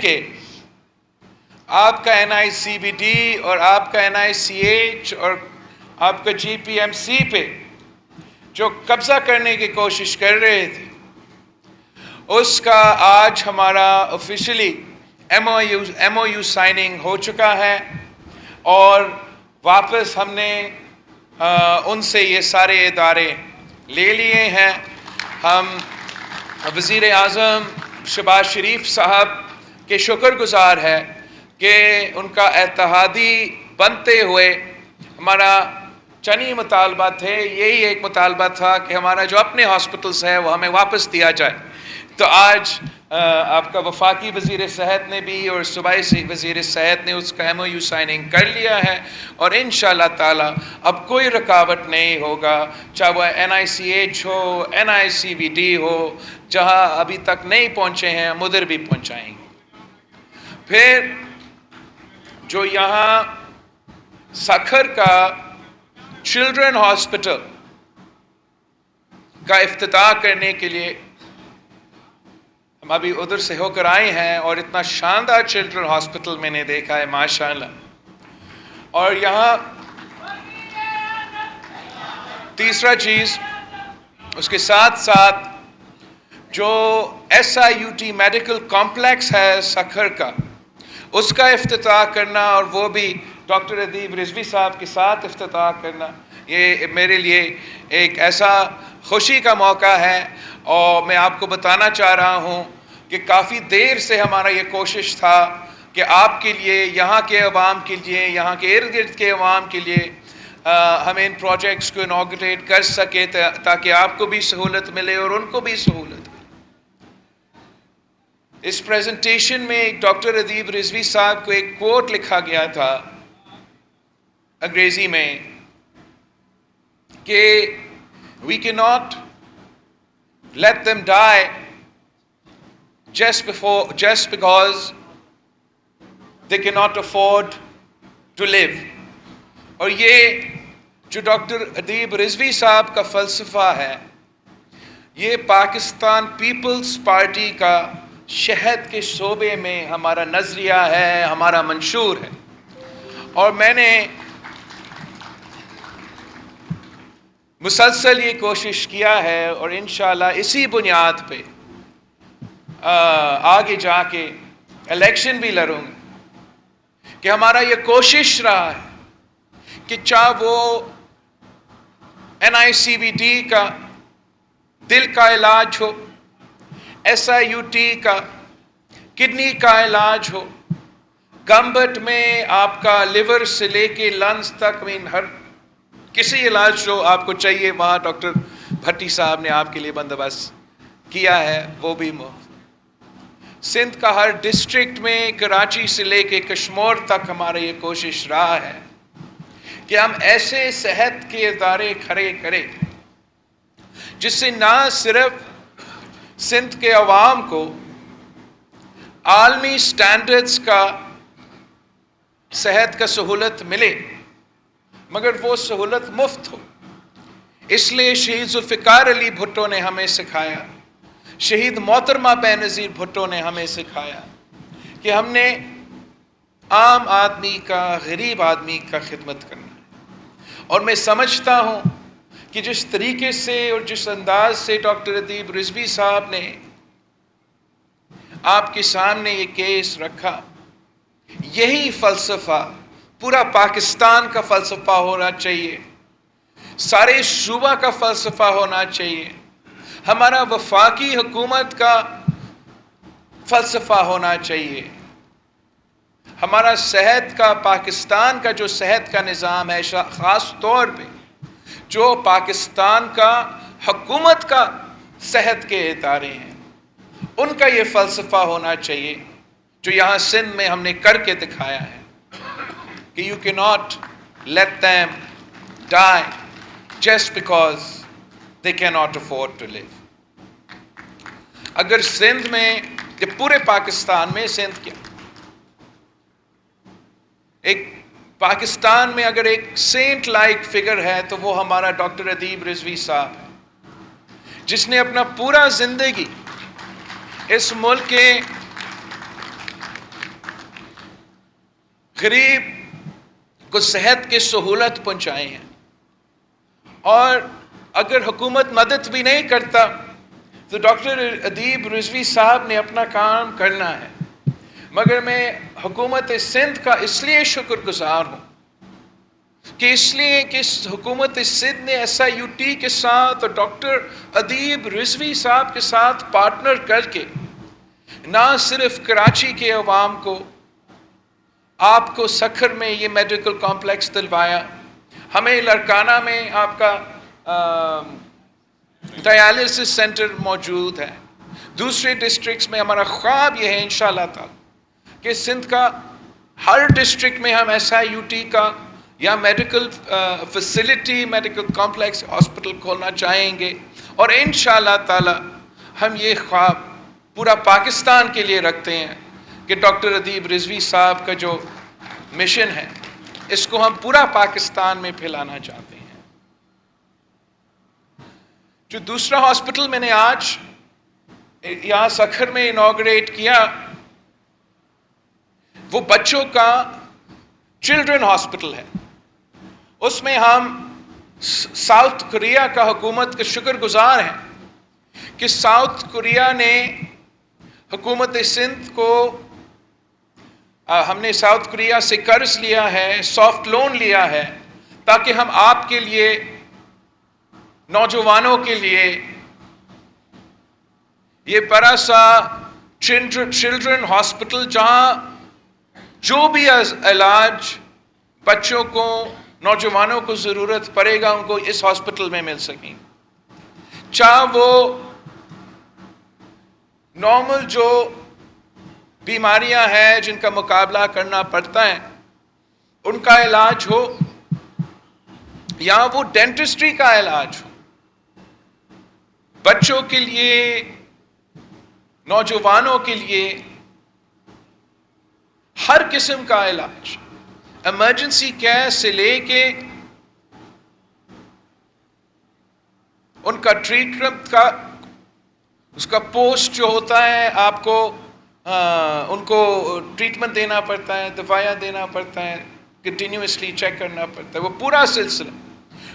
کہ آپ کا NICVD اور آپ کا NICH اور آپ کا GPMC پہ جو قبضہ کرنے کی کوشش کر رہے تھے، اس کا آج ہمارا آفیشلی MOU سائننگ ہو چکا ہے، اور واپس ہم نے ان سے یہ سارے ادارے لے لیے ہیں۔ ہم وزیر اعظم شہباز شریف صاحب کے شکر گزار ہے کہ ان کا اتحادی بنتے ہوئے ہمارا چند مطالبہ تھے، یہی ایک مطالبہ تھا کہ ہمارا جو اپنے ہاسپٹلس ہے وہ ہمیں واپس دیا جائے۔ تو آج آپ کا وفاقی وزیر صحت نے بھی اور صوبائی وزیر صحت نے اس کا MOU سائننگ کر لیا ہے، اور انشاءاللہ تعالی اب کوئی رکاوٹ نہیں ہوگا، چاہے وہ NICH ہو، NICVD ہو، جہاں ابھی تک نہیں پہنچے ہیں ہم ادھر بھی پہنچائیں گے۔ پھر جو یہاں سکھر کا چلڈرن ہاسپٹل کا افتتاح کرنے کے لیے ہم ابھی ادھر سے ہو کر آئے ہیں، اور اتنا شاندار چلڈرن ہاسپٹل میں نے دیکھا ہے ماشاءاللہ۔ اور یہاں تیسرا چیز اس کے ساتھ ساتھ جو SIUT میڈیکل کمپلیکس ہے سکھر کا، اس کا افتتاح کرنا، اور وہ بھی ڈاکٹر ادیب رضوی صاحب کے ساتھ افتتاح کرنا، یہ میرے لیے ایک ایسا خوشی کا موقع ہے۔ اور میں آپ کو بتانا چاہ رہا ہوں کہ کافی دیر سے ہمارا یہ کوشش تھا کہ آپ کے لیے، یہاں کے عوام کے لیے، یہاں کے ارد گرد کے عوام کے لیے ہمیں ان پروجیکٹس کو انوگریٹ کر سکے تاکہ آپ کو بھی سہولت ملے اور ان کو بھی سہولت ملے۔ اس پریزنٹیشن میں ڈاکٹر ادیب رضوی صاحب کو ایک کوٹ لکھا گیا تھا انگریزی میں کہ we cannot let them die just because they cannot afford to live۔ اور یہ جو ڈاکٹر ادیب رضوی صاحب کا فلسفہ ہے، یہ پاکستان پیپلز پارٹی کا شہد کے شعبے میں ہمارا نظریہ ہے، ہمارا منشور ہے۔ اور میں نے مسلسل یہ کوشش کیا ہے، اور انشاءاللہ اسی بنیاد پہ آگے جا کے الیکشن بھی لڑوں گا کہ ہمارا یہ کوشش رہا ہے کہ چاہے وہ NICVD کا دل کا علاج ہو، SIUT کا کڈنی کا علاج ہو، گمبٹ میں آپ کا لیور سے لے کے لنگز تک، ہر کسی علاج جو آپ کو چاہیے وہاں ڈاکٹر بھٹی صاحب نے آپ کے لیے بندوبست کیا ہے، وہ بھی مفت۔ سندھ کا ہر ڈسٹرکٹ میں، کراچی سے لے کے کشمور تک ہمارا یہ کوشش رہا ہے کہ ہم ایسے صحت کے ادارے کھڑے کریں جس سے نہ صرف سندھ کے عوام کو عالمی سٹینڈرڈز کا صحت کا سہولت ملے، مگر وہ سہولت مفت ہو۔ اس لیے شہید ذوالفقار علی بھٹو نے ہمیں سکھایا، شہید محترمہ بینظیر بھٹو نے ہمیں سکھایا کہ ہم نے عام آدمی کا، غریب آدمی کا خدمت کرنا ہے۔ اور میں سمجھتا ہوں کہ جس طریقے سے اور جس انداز سے ڈاکٹر ادیب رضوی صاحب نے آپ کے سامنے یہ کیس رکھا، یہی فلسفہ پورا پاکستان کا فلسفہ ہونا چاہیے، سارے صوبہ کا فلسفہ ہونا چاہیے، ہمارا وفاقی حکومت کا فلسفہ ہونا چاہیے، ہمارا صحت کا، پاکستان کا جو صحت کا نظام ہے، خاص طور پہ جو پاکستان کا حکومت کا صحت کے ادارے ہیں، ان کا یہ فلسفہ ہونا چاہیے جو یہاں سندھ میں ہم نے کر کے دکھایا ہے کہ you cannot let them die just because they cannot afford to live۔ اگر سندھ میں، یہ پورے پاکستان میں، سندھ کیا، ایک پاکستان میں اگر ایک سینٹ لائک فگر ہے تو وہ ہمارا ڈاکٹر ادیب رضوی صاحب ہے، جس نے اپنا پورا زندگی اس ملک کے غریب کو صحت کی سہولت پہنچائے ہیں. اور اگر حکومت مدد بھی نہیں کرتا تو ڈاکٹر ادیب رضوی صاحب نے اپنا کام کرنا ہے. مگر میں حکومت سندھ کا اس لیے شکر گزار ہوں کہ اس لیے کہ حکومت سندھ نے SIUT کے ساتھ اور ڈاکٹر ادیب رضوی صاحب کے ساتھ پارٹنر کر کے نہ صرف کراچی کے عوام کو، آپ کو سکھر میں یہ میڈیکل کمپلیکس دلوایا، ہمیں لڑکانہ میں آپ کا ڈیالسس سینٹر موجود ہے، دوسرے ڈسٹرکٹس میں ہمارا خواب یہ ہے انشاءاللہ تعالی کہ سندھ کا ہر ڈسٹرکٹ میں ہم SIUT کا یا medical facility, medical complex, hospital کھولنا چاہیں گے. اور انشاءاللہ تعالی ہم یہ خواب پورا پاکستان کے لیے رکھتے ہیں کہ ڈاکٹر ادیب رضوی صاحب کا جو مشن ہے اس کو ہم پورا پاکستان میں پھیلانا چاہتے ہیں. جو دوسرا ہاسپٹل میں نے آج یہاں سکھر میں انوگریٹ کیا وہ بچوں کا چلڈرن ہاسپٹل ہے. اس میں ہم ساؤتھ کوریا کا حکومت کے شکر گزار ہیں کہ ساؤتھ کوریا نے حکومت سندھ کو، ہم نے ساؤتھ کوریا سے قرض لیا ہے، سافٹ لون لیا ہے تاکہ ہم آپ کے لیے، نوجوانوں کے لیے یہ بڑا سا چلڈرن ہاسپٹل جہاں جو بھی علاج بچوں کو، نوجوانوں کو ضرورت پڑے گا ان کو اس ہاسپٹل میں مل سکیں. چاہے وہ نارمل جو بیماریاں ہیں جن کا مقابلہ کرنا پڑتا ہے ان کا علاج ہو یا وہ ڈینٹسٹری کا علاج ہو، بچوں کے لیے، نوجوانوں کے لیے ہر قسم کا علاج، ایمرجنسی کیئر سے لے کے ان کا ٹریٹمنٹ کا، اس کا پوسٹ جو ہوتا ہے آپ کو ان کو ٹریٹمنٹ دینا پڑتا ہے، دوائیاں دینا پڑتا ہے، کنٹینیوسلی چیک کرنا پڑتا ہے، وہ پورا سلسلہ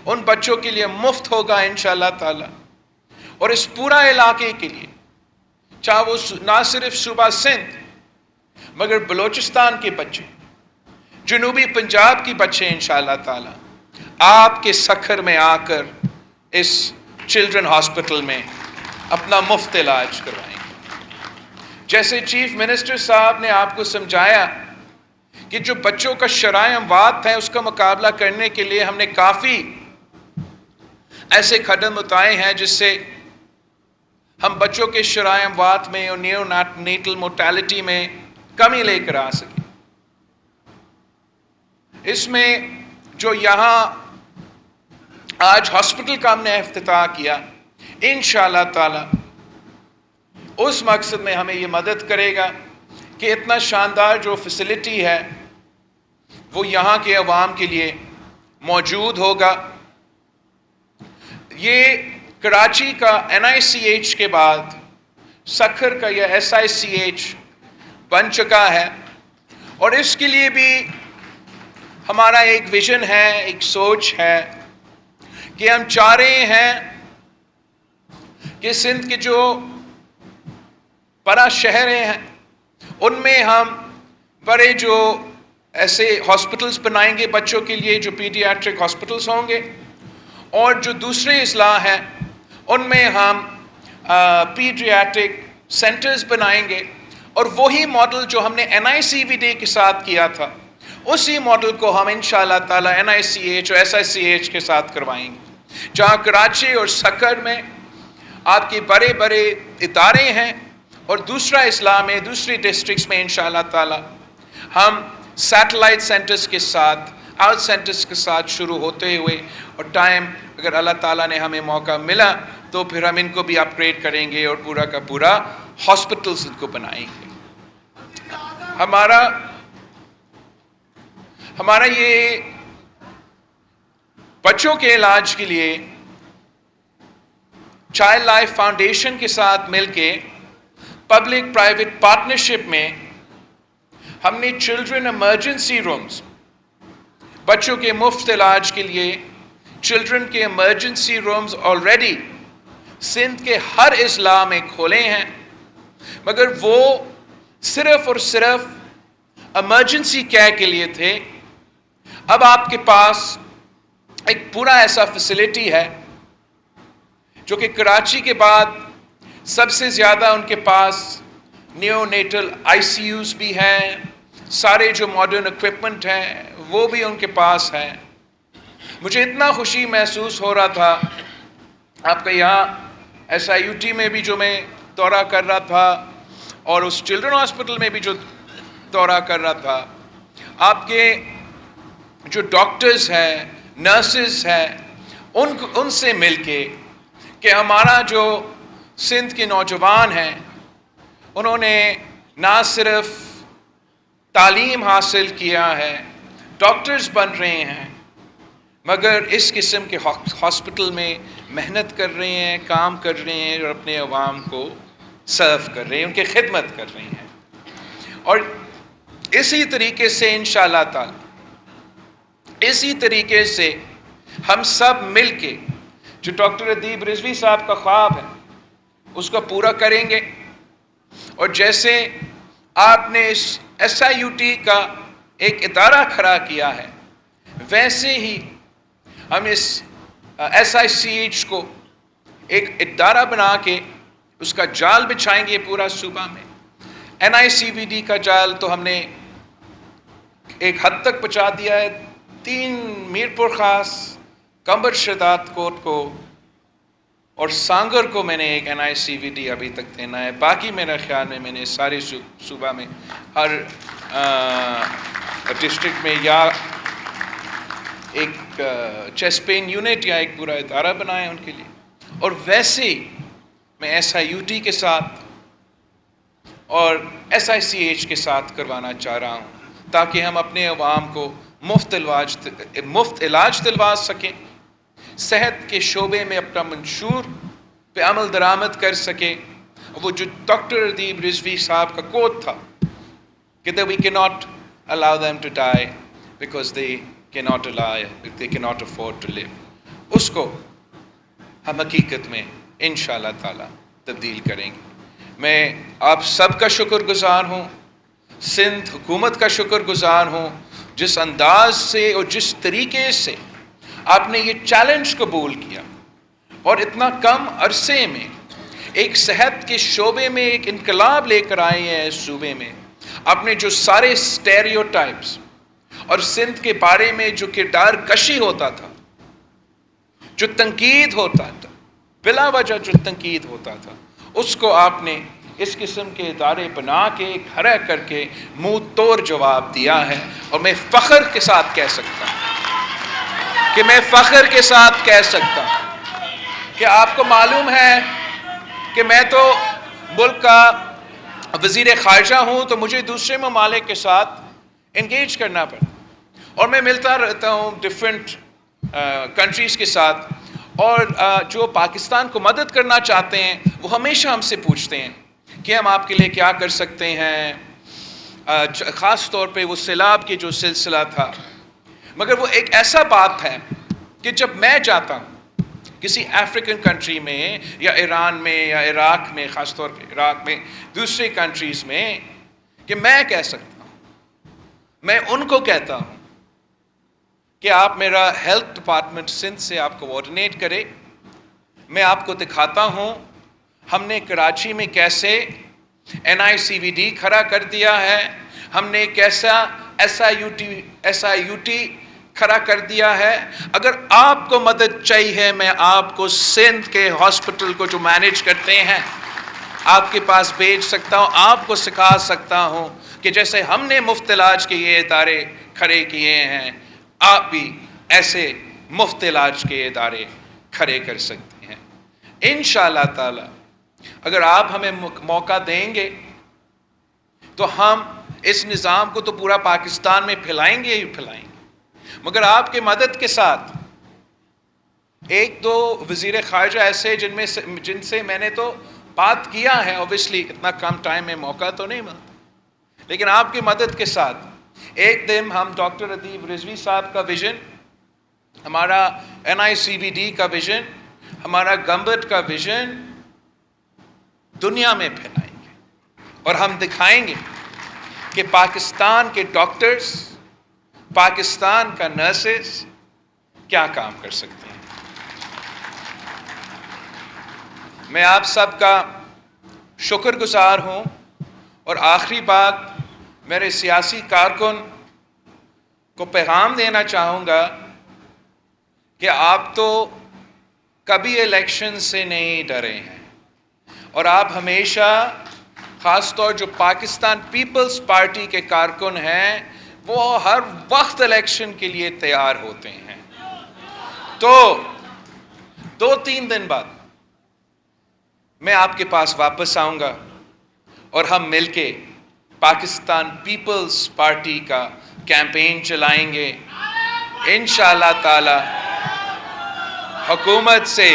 ان بچوں کے لیے مفت ہوگا انشاءاللہ تعالی. اور اس پورا علاقے کے لیے، چاہے وہ نہ صرف صوبہ سندھ مگر بلوچستان کے بچے، جنوبی پنجاب کی بچے انشاءاللہ تعالی آپ کے سکھر میں آ کر اس چلڈرن ہاسپٹل میں اپنا مفت علاج کروائیں گے. جیسے چیف منسٹر صاحب نے آپ کو سمجھایا کہ جو بچوں کا شرائع اموات ہے اس کا مقابلہ کرنے کے لیے ہم نے کافی ایسے قدم اٹھائے ہیں جس سے ہم بچوں کے شرائع اموات میں اور نیو نیٹل مورٹیلٹی میں کمی لے کر آ سکیں. اس میں جو یہاں آج ہاسپٹل کا ہم نے افتتاح کیا انشاءاللہ تعالی اس مقصد میں ہمیں یہ مدد کرے گا کہ اتنا شاندار جو فیسلٹی ہے وہ یہاں کے عوام کے لیے موجود ہوگا. یہ کراچی کا NICH کے بعد سکھر کا یہ SICH بن چکا ہے اور اس کے لیے بھی ہمارا ایک ویژن ہے، ایک سوچ ہے کہ ہم چاہ رہے ہیں کہ سندھ کے جو بڑا شہریں ہیں ان میں ہم بڑے جو ایسے ہاسپٹلز بنائیں گے بچوں کے لیے، جو پیڈیاٹرک ہاسپٹلز ہوں گے، اور جو دوسرے اضلاع ہیں ان میں ہم پیڈیاٹرک سینٹرز بنائیں گے. اور وہی ماڈل جو ہم نے NICVD کے ساتھ کیا تھا اسی ماڈل کو ہم انشاءاللہ تعالی NICH اور SICH کے ساتھ کروائیں گے، جہاں کراچی اور سکھر میں آپ کے بڑے بڑے ادارے ہیں اور دوسرا اضلاع میں، دوسری ڈسٹرکٹس میں انشاءاللہ تعالی ہم سیٹلائٹ سینٹرز کے ساتھ، آؤٹ سینٹرز کے ساتھ شروع ہوتے ہوئے، اور ٹائم اگر اللہ تعالیٰ نے ہمیں موقع ملا تو پھر ہم ان کو بھی اپ گریڈ کریں گے اور پورا کا پورا ہاسپٹلز ان کو بنائیں گے. ہمارا یہ بچوں کے علاج کے لیے چائلڈ لائف فاؤنڈیشن کے ساتھ مل کے پبلک پرائیویٹ پارٹنرشپ میں ہم نے چلڈرن ایمرجنسی رومز، بچوں کے مفت علاج کے لیے چلڈرن کے ایمرجنسی رومز آلریڈی سندھ کے ہر اضلاع میں کھولے ہیں، مگر وہ صرف اور صرف ایمرجنسی کیئر کے لیے تھے۔ اب آپ کے پاس ایک پورا ایسا فیسلٹی ہے جو کہ کراچی کے بعد سب سے زیادہ ان کے پاس نیو نیٹل آئی سی یوز بھی ہیں، سارے جو ماڈرن اکوپمنٹ ہیں وہ بھی ان کے پاس ہیں۔ مجھے اتنا خوشی محسوس ہو رہا تھا، آپ کا یہاں ایس آئی یو ٹی میں بھی جو میں دورہ کر رہا تھا اور اس چلڈرن ہاسپٹل میں بھی جو دورہ کر رہا تھا، آپ کے جو ڈاکٹرز ہیں، نرسز ہیں، ان سے مل کے کہ ہمارا جو سندھ کے نوجوان ہیں انہوں نے نہ صرف تعلیم حاصل کیا ہے، ڈاکٹرز بن رہے ہیں، مگر اس قسم کے ہاسپٹل میں محنت کر رہے ہیں، کام کر رہے ہیں اور اپنے عوام کو سرو کر رہے ہیں، ان کی خدمت کر رہے ہیں۔ اور اسی طریقے سے انشاءاللہ تعالی، اسی طریقے سے ہم سب مل کے جو ڈاکٹر ادیب رضوی صاحب کا خواب ہے اس کو پورا کریں گے۔ اور جیسے آپ نے اس ایس آئی یو ٹی کا ایک ادارہ کھڑا کیا ہے، ویسے ہی ہم اس ایس آئی سی ایچ کو ایک ادارہ بنا کے اس کا جال بچھائیں گے پورا صوبہ میں۔ این آئی سی وی ڈی کا جال تو ہم نے ایک حد تک پہنچا دیا ہے، 3 میرپور خاص، کمبر شہداد کوٹ کو اور سانگر کو میں نے ایک این آئی سی وی ڈی ابھی تک دینا ہے۔ باقی میرا خیال میں نے سارے صوبہ میں ہر ڈسٹرکٹ میں یا ایک چیسٹ پین یونٹ یا ایک پورا ادارہ بنایا ان کے لیے۔ اور ویسے ہی میں ایس آئی یو ٹی کے ساتھ اور ایس آئی سی ایچ کے ساتھ کروانا چاہ رہا ہوں تاکہ ہم اپنے عوام کو مفت علاج دلوا سکیں، صحت کے شعبے میں اپنا منشور پہ عمل درآمد کر سکیں۔ وہ جو ڈاکٹر ادیب رضوی صاحب کا کوٹ تھا کہ we cannot allow them to die because they cannot afford to live، اس کو ہم حقیقت میں انشاءاللہ تعالی تبدیل کریں گے۔ میں آپ سب کا شکر گزار ہوں، سندھ حکومت کا شکر گزار ہوں، جس انداز سے اور جس طریقے سے آپ نے یہ چیلنج قبول کیا اور اتنا کم عرصے میں ایک صحت کے شعبے میں ایک انقلاب لے کر آئے ہیں اس صوبے میں۔ آپ نے جو سارے اسٹیریوٹائپس اور سندھ کے بارے میں جو کردار کشی ہوتا تھا، جو تنقید ہوتا تھا، بلا وجہ جو تنقید ہوتا تھا، اس کو آپ نے اس قسم کے ادارے بنا کے کھڑا کر کے منہ توڑ جواب دیا ہے۔ اور میں فخر کے ساتھ کہہ سکتا ہوں کہ آپ کو معلوم ہے کہ میں تو ملک کا وزیر خارجہ ہوں، تو مجھے دوسرے ممالک کے ساتھ انگیج کرنا پڑتا اور میں ملتا رہتا ہوں ڈفرینٹ کنٹریز کے ساتھ، اور جو پاکستان کو مدد کرنا چاہتے ہیں وہ ہمیشہ ہم سے پوچھتے ہیں کہ ہم آپ کے لیے کیا کر سکتے ہیں، خاص طور پہ وہ سیلاب کے جو سلسلہ تھا۔ مگر وہ ایک ایسا بات ہے کہ جب میں جاتا ہوں کسی افریقن کنٹری میں یا ایران میں یا عراق میں، خاص طور پہ عراق میں، دوسری کنٹریز میں، کہ میں کہہ سکتا ہوں، میں ان کو کہتا ہوں کہ آپ میرا ہیلتھ ڈپارٹمنٹ سندھ سے آپ کوآرڈینیٹ کرے۔ میں آپ کو دکھاتا ہوں ہم نے کراچی میں کیسے این آئی سی وی ڈی کھڑا کر دیا ہے، ہم نے کیسا ایس آئی یو ٹی کھڑا کر دیا ہے۔ اگر آپ کو مدد چاہیے، میں آپ کو سندھ کے ہاسپٹل کو جو مینیج کرتے ہیں آپ کے پاس بھیج سکتا ہوں، آپ کو سکھا سکتا ہوں کہ جیسے ہم نے مفت علاج کے یہ ادارے کھڑے کیے ہیں، آپ بھی ایسے مفت علاج کے ادارے کھڑے کر سکتے ہیں۔ انشاءاللہ تعالی اگر آپ ہمیں موقع دیں گے تو ہم اس نظام کو تو پورا پاکستان میں پھیلائیں گے ہی پھیلائیں گے، مگر آپ کے مدد کے ساتھ ایک دو وزیر خارجہ ایسے جن سے میں نے تو بات کیا ہے، اوبیسلی اتنا کم ٹائم میں موقع تو نہیں ملتا، لیکن آپ کی مدد کے ساتھ ایک دن ہم ڈاکٹر ادیب رضوی صاحب کا ویژن، ہمارا NICVD کا ویژن، ہمارا گمبٹ کا ویژن دنیا میں پھیلائیں گے، اور ہم دکھائیں گے کہ پاکستان کے ڈاکٹرز، پاکستان کا نرسز کیا کام کر سکتے ہیں۔ میں آپ سب کا شکر گزار ہوں، اور آخری بات میرے سیاسی کارکن کو پیغام دینا چاہوں گا کہ آپ تو کبھی الیکشن سے نہیں ڈرے ہیں، اور آپ ہمیشہ، خاص طور جو پاکستان پیپلز پارٹی کے کارکن ہیں، وہ ہر وقت الیکشن کے لیے تیار ہوتے ہیں۔ تو 2-3 دن بعد میں آپ کے پاس واپس آؤں گا، اور ہم مل کے پاکستان پیپلز پارٹی کا کیمپین چلائیں گے۔ انشاءاللہ تعالی حکومت سے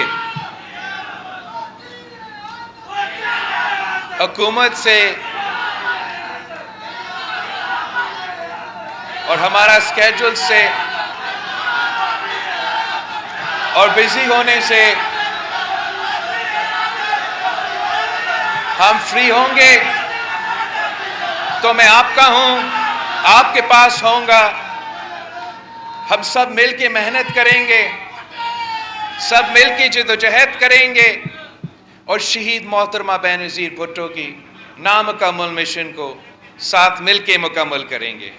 اور ہمارا سکیجول سے اور بزی ہونے سے ہم فری ہوں گے تو میں آپ کا ہوں، آپ کے پاس ہوں گا۔ ہم سب مل کے محنت کریں گے، سب مل کے جدوجہد کریں گے، اور شہید محترمہ بینظیر بھٹو کی نامکمل مشن کو ساتھ مل کے مکمل کریں گے۔